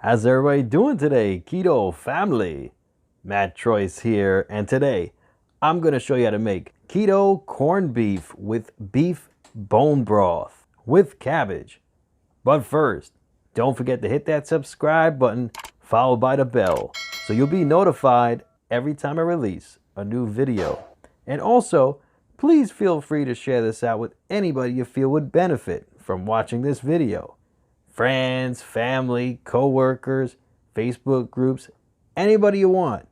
How's everybody doing today? Keto Family. Matt Troyes here, and today I'm going to show you how to make keto corned beef with beef bone broth with cabbage. But first, don't forget to hit that subscribe button followed by the bell so you'll be notified every time I release a new video. And also, please feel free to share this out with anybody you feel would benefit from watching this video. Friends, family, co-workers, Facebook groups, anybody you want.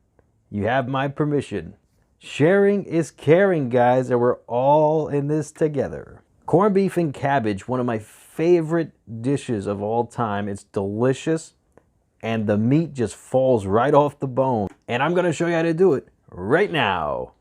You have my permission. Sharing is caring, guys, and we're all in this together. Corned beef and cabbage, one of my favorite dishes of all time. It's delicious, and the meat just falls right off the bone. And I'm gonna show you how to do it right now.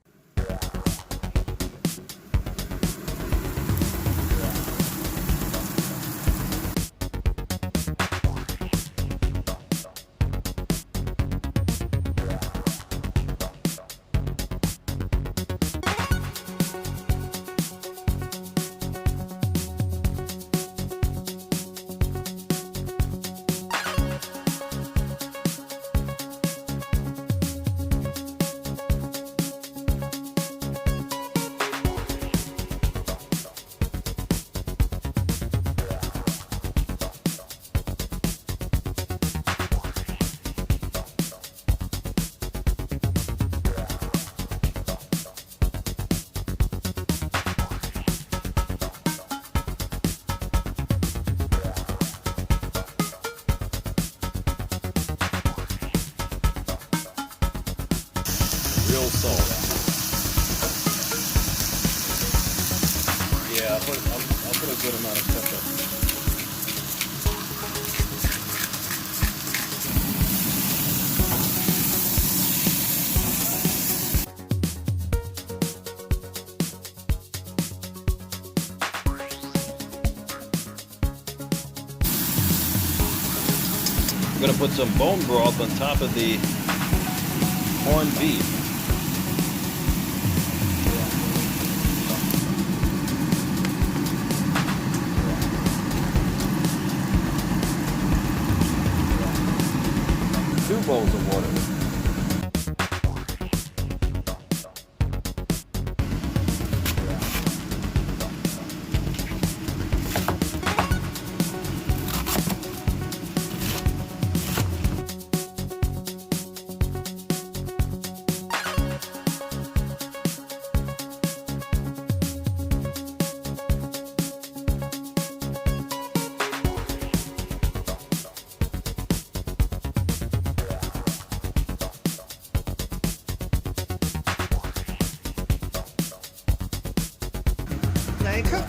Real salt. Yeah, I'll put a good amount of pepper. I'm gonna put some bone broth on top of the corned beef. Two bowls of water. Let it cook.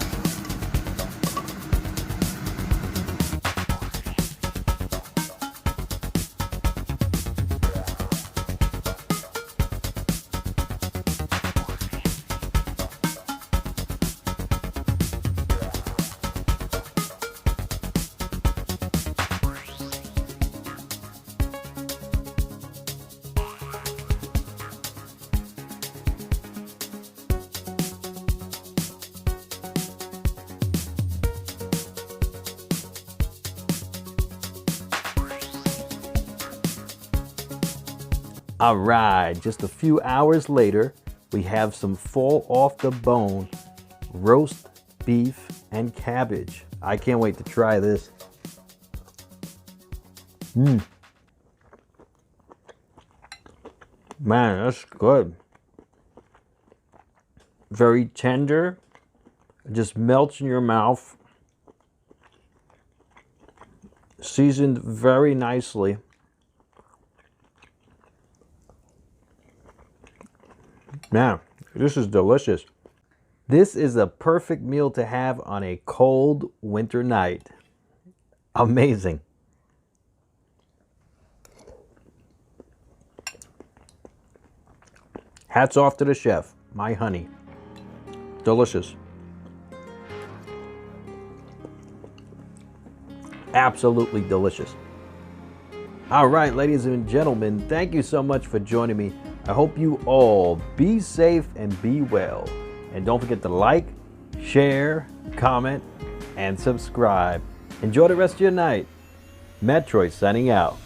All right, just a few hours later, we have some fall off the bone roast beef and cabbage. I can't wait to try this. Man, that's good. Very tender, it just melts in your mouth. Seasoned very nicely. Man, this is delicious. This is a perfect meal to have on a cold winter night. Amazing. Hats off to the chef, my honey. Delicious. Absolutely delicious. All right, ladies and gentlemen, thank you so much for joining me. I hope you all be safe and be well. And don't forget to like, share, comment, and subscribe. Enjoy the rest of your night. Matt Troy signing out.